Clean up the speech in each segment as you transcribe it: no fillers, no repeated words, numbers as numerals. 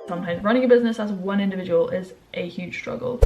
Sometimes running a business as one individual is a huge struggle.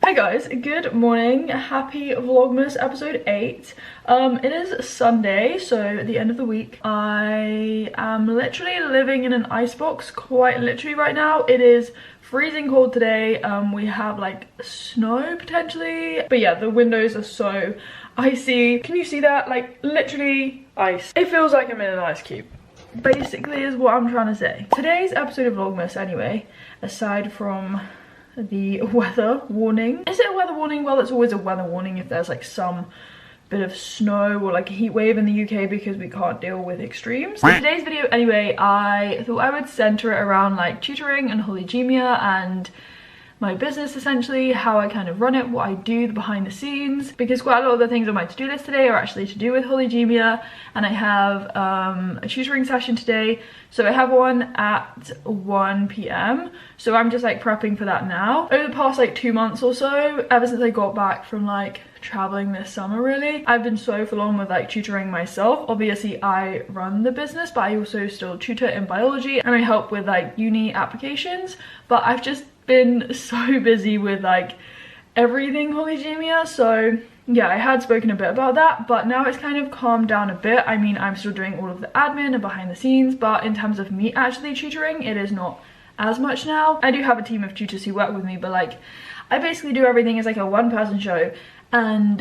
Hi guys, good morning. Happy Vlogmas episode 8. It is Sunday, so at the end of the week. I am literally living in an icebox, quite literally right now. It is freezing cold today. We have like snow potentially, but yeah, the windows are so icy. Can you see that? Like literally ice. It feels like I'm in an ice cube, basically, is what I'm trying to say. Today's episode of Vlogmas anyway, aside from the weather warning. Is it a weather warning? Well, it's always a weather warning if there's like some bit of snow or like a heat wave in the UK because we can't deal with extremes. For today's video anyway, I thought I would center it around like tutoring and Holly Gabrielle and my business, essentially, how I kind of run it, what I do, the behind the scenes, because quite a lot of the things on my to-do list today are actually to do with Holly Gabrielle, and I have a tutoring session today. So I have one at 1 p.m. so I'm just like prepping for that now. Over the past like 2 months or so, ever since I got back from like traveling this summer, really, I've been so full on with like tutoring myself. Obviously I run the business, but I also still tutor in biology and I help with like uni applications, but I've just been so busy with like everything Holly Gabrielle. So yeah, I had spoken a bit about that, but now it's kind of calmed down a bit. I mean, I'm still doing all of the admin and behind the scenes, but in terms of me actually tutoring, it is not as much now. I do have a team of tutors who work with me, but like I basically do everything as like a one-person show, and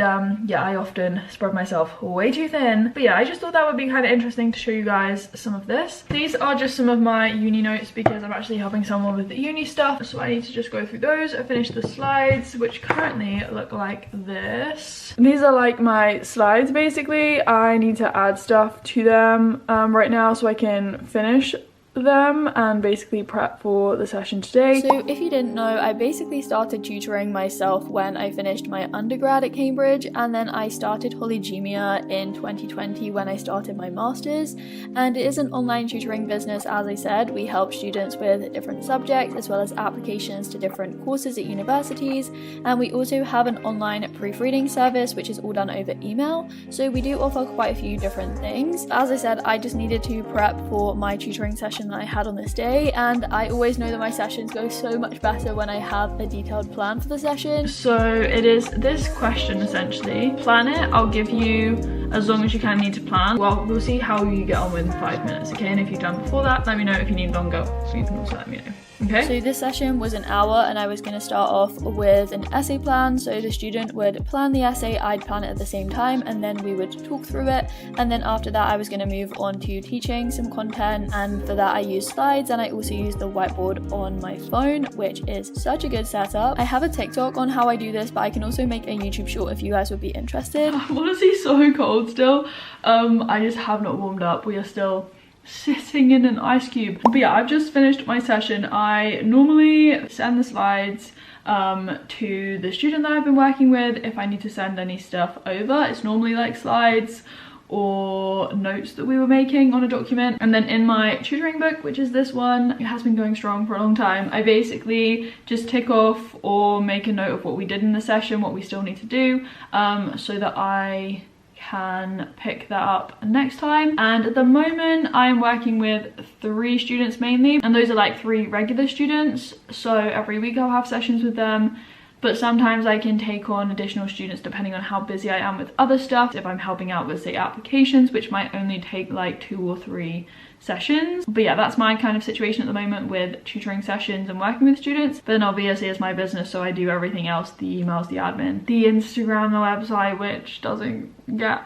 yeah, I often spread myself way too thin. But yeah, I just thought that would be kind of interesting to show you guys some of this. These are just some of my uni notes because I'm actually helping someone with the uni stuff, so I need to just go through those. I finished the slides, which currently look like this. These are like my slides basically. I need to add stuff to them right now so I can finish them and basically prep for the session today. So if you didn't know, I basically started tutoring myself when I finished my undergrad at Cambridge, and then I started Holly Gabrielle in 2020 when I started my masters, and it is an online tutoring business. As I said, we help students with different subjects as well as applications to different courses at universities, and we also have an online proofreading service which is all done over email. So we do offer quite a few different things. As I said, I just needed to prep for my tutoring session that I had on this day, and I always know that my sessions go so much better when I have a detailed plan for the session. So it is this question essentially. Plan it. I'll give you as long as you kind of need to plan. Well, we'll see how you get on with 5 minutes, okay? And if you've done before that, let me know. If you need longer, you can also let me know. Okay. So this session was an hour, and I was going to start off with an essay plan. So the student would plan the essay, I'd plan it at the same time, and then we would talk through it. And then after that, I was going to move on to teaching some content, and for that I used slides, and I also used the whiteboard on my phone, which is such a good setup. I have a TikTok on how I do this, but I can also make a YouTube short if you guys would be interested. I'm honestly so cold still. I just have not warmed up. We are still sitting in an ice cube. But yeah, I've just finished my session. I normally send the slides to the student that I've been working with if I need to send any stuff over. It's normally like slides or notes that we were making on a document. And then in my tutoring book, which is this one, it has been going strong for a long time, I basically just tick off or make a note of what we did in the session, what we still need to do, so that I can pick that up next time. And at the moment I'm working with 3 students mainly, and those are like 3 regular students, so every week I'll have sessions with them, but sometimes I can take on additional students depending on how busy I am with other stuff. If I'm helping out with, say, applications, which might only take like 2 or 3 sessions. But yeah, that's my kind of situation at the moment with tutoring sessions and working with students. But then obviously it's my business, so I do everything else, the emails, the admin, the Instagram, the website, which doesn't get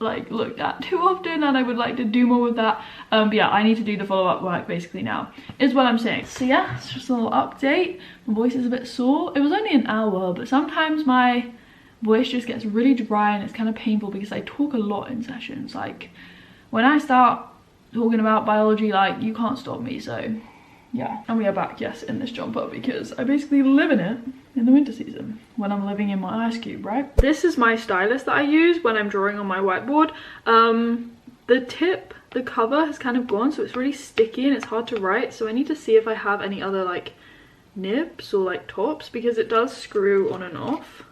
like looked at too often, and I would like to do more with that. But yeah, I need to do the follow-up work basically now, is what I'm saying. So yeah, it's just a little update. My voice is a bit sore. It was only an hour, but sometimes my voice just gets really dry and it's kind of painful because I talk a lot in sessions. Like when I start talking about biology, like you can't stop me. So yeah, and we are back, yes, in this jumper because I basically live in it in the winter season when I'm living in my ice cube, right? This is my stylus that I use when I'm drawing on my whiteboard. The cover has kind of gone, so it's really sticky and it's hard to write, so I need to see if I have any other like nibs or like tops, because it does screw on and off.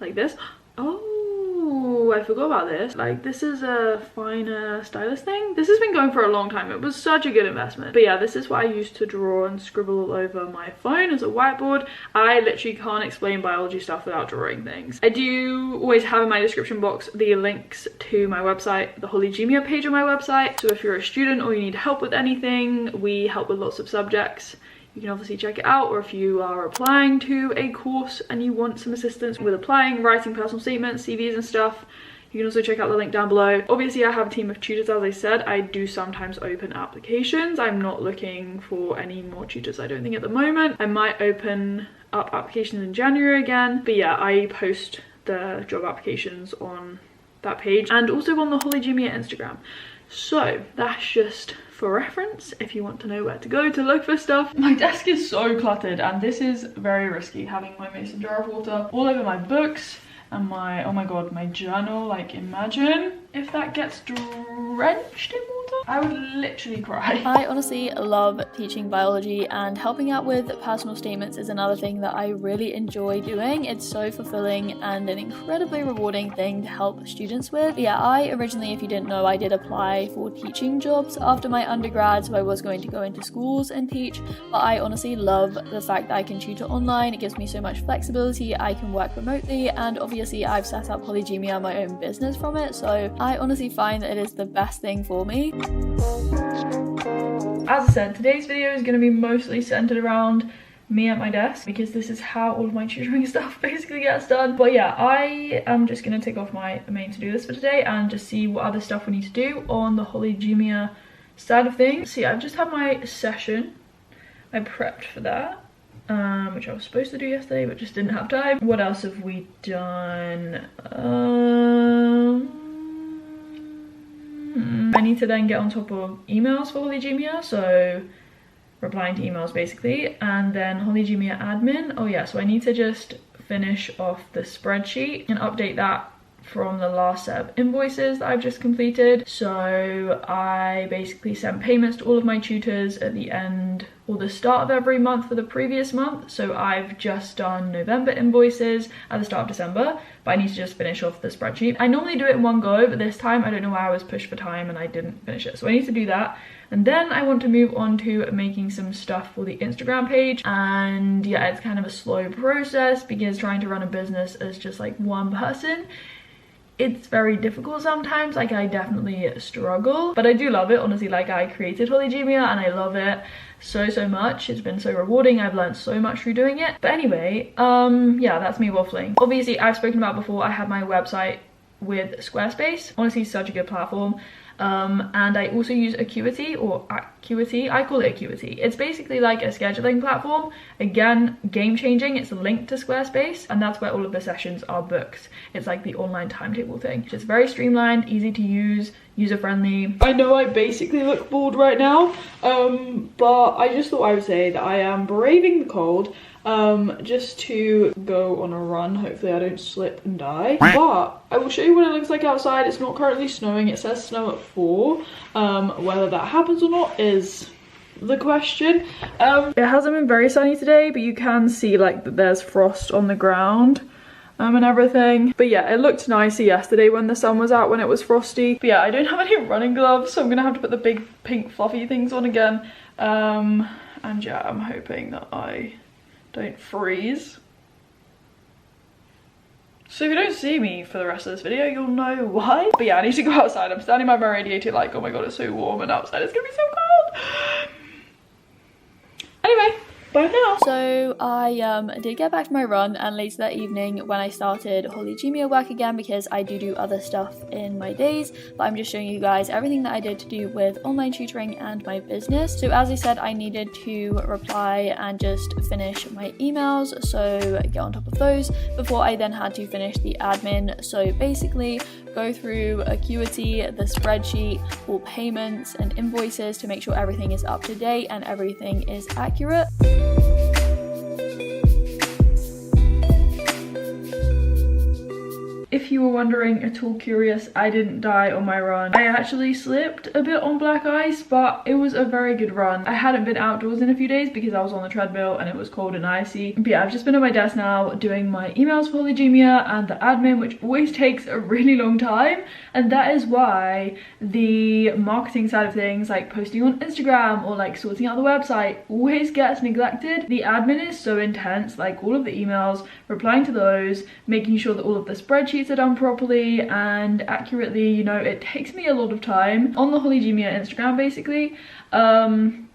like this. Oh, I forgot about this. Like, this is a finer stylus thing. This has been going for a long time. It was such a good investment. But yeah, this is what I used to draw and scribble all over my phone as a whiteboard. I literally can't explain biology stuff without drawing things. I do always have in my description box the links to my website, the Holly Gabrielle page on my website. So if you're a student or you need help with anything, we help with lots of subjects. You can obviously check it out, or if you are applying to a course and you want some assistance with applying, writing personal statements, CVs and stuff, you can also check out the link down below. Obviously, I have a team of tutors, as I said. I do sometimes open applications. I'm not looking for any more tutors, I don't think, at the moment. I might open up applications in January again. But yeah, I post the job applications on that page and also on the Holly Gabrielle Instagram. So that's just for reference if you want to know where to go to look for stuff. My desk is so cluttered and this is very risky, having my mason jar of water all over my books and my, oh my god, my journal. Like, imagine if that gets drenched in water. I would literally cry. I honestly love teaching biology, and helping out with personal statements is another thing that I really enjoy doing. It's so fulfilling and an incredibly rewarding thing to help students with. But yeah, I originally, if you didn't know, I did apply for teaching jobs after my undergrad, so I was going to go into schools and teach, but I honestly love the fact that I can tutor online. It gives me so much flexibility. I can work remotely, and obviously I've set up Holly Gabrielle, my own business from it, so I honestly find that it is the best thing for me. As I said, today's video is going to be mostly centered around me at my desk because this is how all of my tutoring stuff basically gets done. But yeah, I am just going to tick off my main to-do list for today and just see what other stuff we need to do on the Holly Gabrielle side of things. See, I've just had my session. I prepped for that, which I was supposed to do yesterday but just didn't have time. What else have we done? I need to then get on top of emails for Holly Gabrielle, so replying to emails basically, and then Holly Gabrielle admin. Oh yeah, so I need to just finish off the spreadsheet and update that from the last set of invoices that I've just completed. So I basically sent payments to all of my tutors at the end or the start of every month for the previous month. So I've just done November invoices at the start of December, but I need to just finish off the spreadsheet. I normally do it in one go, but this time I don't know why I was pushed for time and I didn't finish it. So I need to do that. And then I want to move on to making some stuff for the Instagram page. And yeah, it's kind of a slow process because trying to run a business as just like one person, it's very difficult sometimes. Like, I definitely struggle, but I do love it. Honestly, like, I created Holly Gabrielle and I love it so much. It's been so rewarding. I've learned so much through doing it. But anyway, yeah, that's me waffling. Obviously, I've spoken about before, I have my website with Squarespace. Honestly, such a good platform. And I also use Acuity, or Acuity, I call it Acuity. It's basically like a scheduling platform. Again, game changing. It's linked to Squarespace, and that's where all of the sessions are booked. It's like the online timetable thing. It's very streamlined, easy to use, user friendly. I know I basically look bored right now, but I just thought I would say that I am braving the cold just to go on a run. Hopefully I don't slip and die, but I will show you what it looks like outside. It's not currently snowing. It says snow at 4. Whether that happens or not is the question. It hasn't been very sunny today, but you can see like that there's frost on the ground and everything. But yeah, it looked nicer yesterday when the sun was out, when it was frosty. But yeah, I don't have any running gloves, so I'm gonna have to put the big pink fluffy things on again. And yeah, I'm hoping that I don't freeze. So if you don't see me for the rest of this video, you'll know why. But yeah, I need to go outside. I'm standing by my radiator like, oh my god, it's so warm, and outside it's gonna be so cold. Anyway, bye for now. So I did get back to my run, and later that evening when I started Holly Gabrielle work again, because I do other stuff in my days, but I'm just showing you guys everything that I did to do with online tutoring and my business. So as I said, I needed to reply and just finish my emails, so get on top of those before I then had to finish the admin. So basically go through Acuity, the spreadsheet, all payments and invoices to make sure everything is up to date and everything is accurate. If you were wondering, at all curious, I didn't die on my run. I actually slipped a bit on black ice, but it was a very good run. I hadn't been outdoors in a few days because I was on the treadmill and it was cold and icy. But yeah, I've just been at my desk now doing my emails for Holly Gabrielle and the admin, which always takes a really long time. And that is why the marketing side of things, like posting on Instagram or like sorting out the website, always gets neglected. The admin is so intense, like all of the emails, replying to those, making sure that all of the spreadsheets are done properly and accurately, you know, it takes me a lot of time. On the Holly Gabrielle Instagram, basically,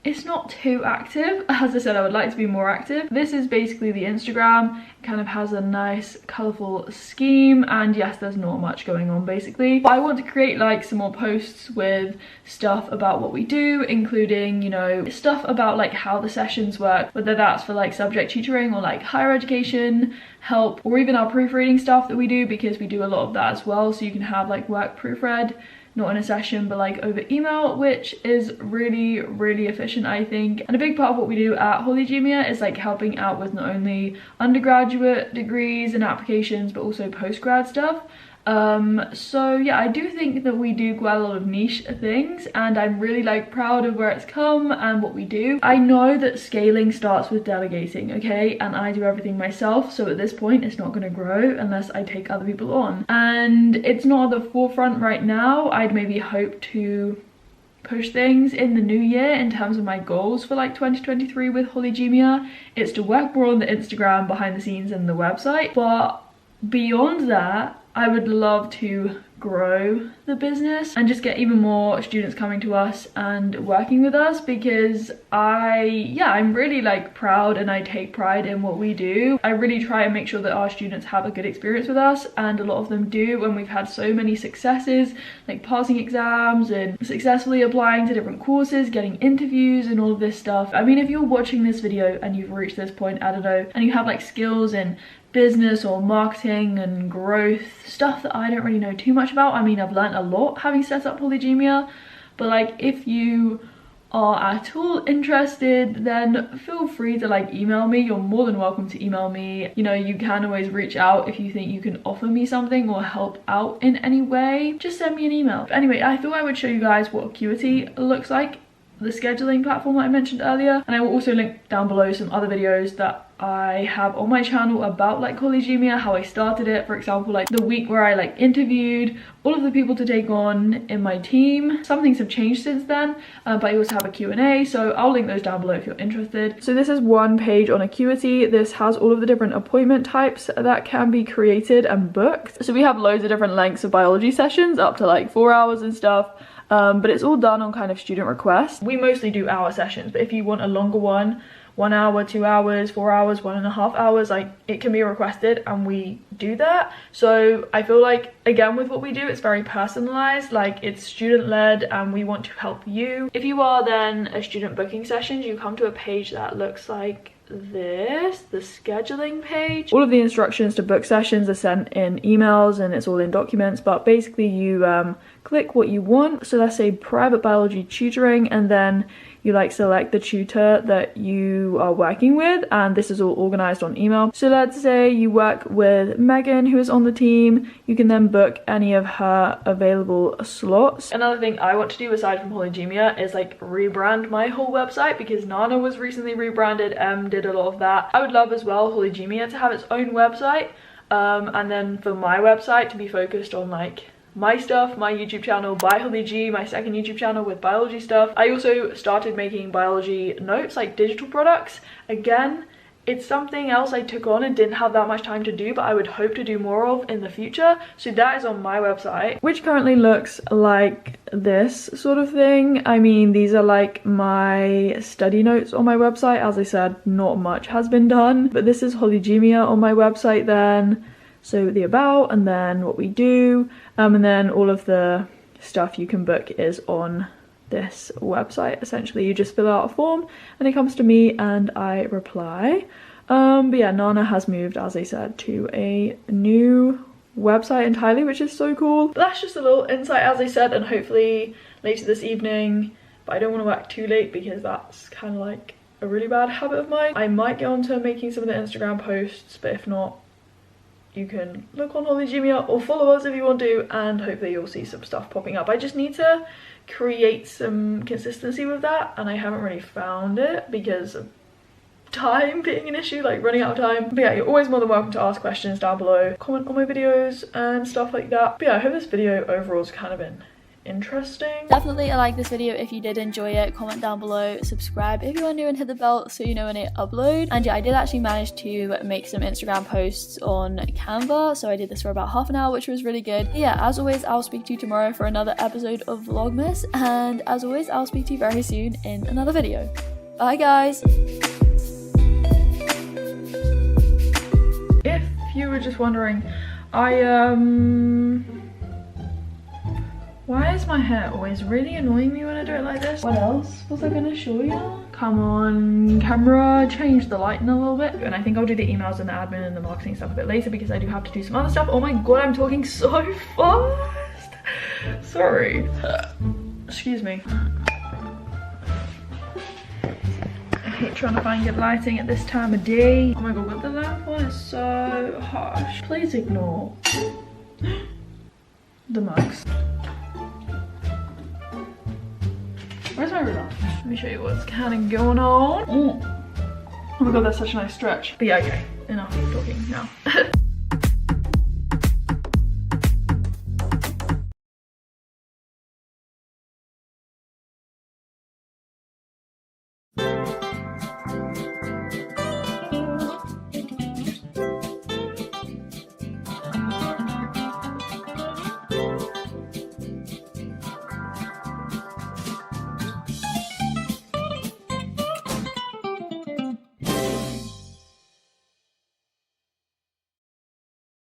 it's not too active. As I said, I would like to be more active. This is basically the Instagram. It kind of has a nice colourful scheme, and yes, there's not much going on basically. But I want to create like some more posts with stuff about what we do, including, you know, stuff about like how the sessions work, whether that's for like subject tutoring or like higher education help, or even our proofreading stuff that we do, because we do a lot of that as well. So you can have like work proofread, not in a session but like over email, which is really efficient, I think. And a big part of what we do at Holly Gabrielle is like helping out with not only undergraduate degrees and applications but also postgrad stuff. So yeah, I do think that we do quite a lot of niche things, and I'm really like proud of where it's come and what we do. I know that scaling starts with delegating, okay, and I do everything myself, so at this point it's not going to grow unless I take other people on, and it's not at the forefront right now. I'd maybe hope to push things in the new year in terms of my goals for like 2023 with Holly Gabrielle. It's to work more on the Instagram, behind the scenes, and the website, but beyond that, I would love to grow the business and just get even more students coming to us and working with us, because I'm really like proud and I take pride in what we do. I really try and make sure that our students have a good experience with us, and a lot of them do, and we've had so many successes, like passing exams and successfully applying to different courses, getting interviews and all of this stuff. I mean, if you're watching this video and you've reached this point, I don't know, and you have like skills in business or marketing and growth, stuff that I don't really know too much about. I mean, I've learned a lot having set up Holly Gabrielle, but like if you are at all interested, then feel free to like email me. You're more than welcome to email me. You know, you can always reach out if you think you can offer me something or help out in any way. Just send me an email. But anyway, I thought I would show you guys what Acuity looks like, the scheduling platform that I mentioned earlier, and I will also link down below some other videos that I have on my channel about like Holly Gabrielle, how I started it. For example, like the week where I like interviewed all of the people to take on in my team. Some things have changed since then, but I also have a Q&A, so I'll link those down below if you're interested. So this is one page on Acuity. This has all of the different appointment types that can be created and booked. So we have loads of different lengths of biology sessions, up to like 4 hours and stuff. But it's all done on kind of student request. We mostly do hour sessions, but if you want a longer one, 1 hour, 2 hours, 4 hours, 1.5 hours, like it can be requested and we do that. So I feel like, again, with what we do, it's very personalized, like it's student led and we want to help you. If you are then a student booking sessions, you come to a page that looks like this, the scheduling page. All of the instructions to book sessions are sent in emails and it's all in documents, but basically you click what you want. So let's say private biology tutoring, and then you like select the tutor that you are working with, and this is all organized on email. So let's say you work with Megan, who is on the team. You can then book any of her available slots. Another thing I want to do aside from Holly Gabrielle is like rebrand my whole website, because Nana was recently rebranded. Did a lot of that. I would love as well Holly Gabrielle to have its own website, and then for my website to be focused on like my stuff, my YouTube channel by Holly G, my second YouTube channel with biology stuff. I also started making biology notes, like digital products. Again, it's something else I took on and didn't have that much time to do, but I would hope to do more of in the future. So that is on my website, which currently looks like this sort of thing. I mean, these are like my study notes on my website. As I said, not much has been done, but this is Holly Gabrielle on my website then. So the about, and then what we do, and then all of the stuff you can book is on this website. Essentially, you just fill out a form and it comes to me and I reply. But yeah, Nana has moved, as I said, to a new website entirely, which is so cool. But that's just a little insight, as I said, and hopefully later this evening, but I don't want to work too late because that's kind of like a really bad habit of mine. I might get on to making some of the Instagram posts, but if not, you can look on Holly Gabrielle or follow us if you want to, and hopefully you'll see some stuff popping up. I just need to create some consistency with that, and I haven't really found it because of time being an issue, like running out of time. But yeah, you're always more than welcome to ask questions down below, comment on my videos and stuff like that. But yeah, I hope this video overall's kind of been interesting. Definitely a like this video if you did enjoy it, comment down below, subscribe if you are new, and hit the bell so you know when I upload. And yeah, I did actually manage to make some Instagram posts on Canva, so I did this for about half an hour, which was really good. But yeah, as always, I'll speak to you tomorrow for another episode of Vlogmas, and as always, I'll speak to you very soon in another video. Bye guys! If you were just wondering, why is my hair always really annoying me when I do it like this? What else was I gonna show you? Come on, camera, change the lighting a little bit. And I think I'll do the emails and the admin and the marketing stuff a bit later because I do have to do some other stuff. Oh my god, I'm talking so fast. Sorry. Excuse me. I hate trying to find good lighting at this time of day. Oh my god, but the lamp on is so harsh. Please ignore the mugs. Where's my ruler? Let me show you what's kind of going on. Oh my god, that's such a nice stretch. But yeah, okay, enough talking now.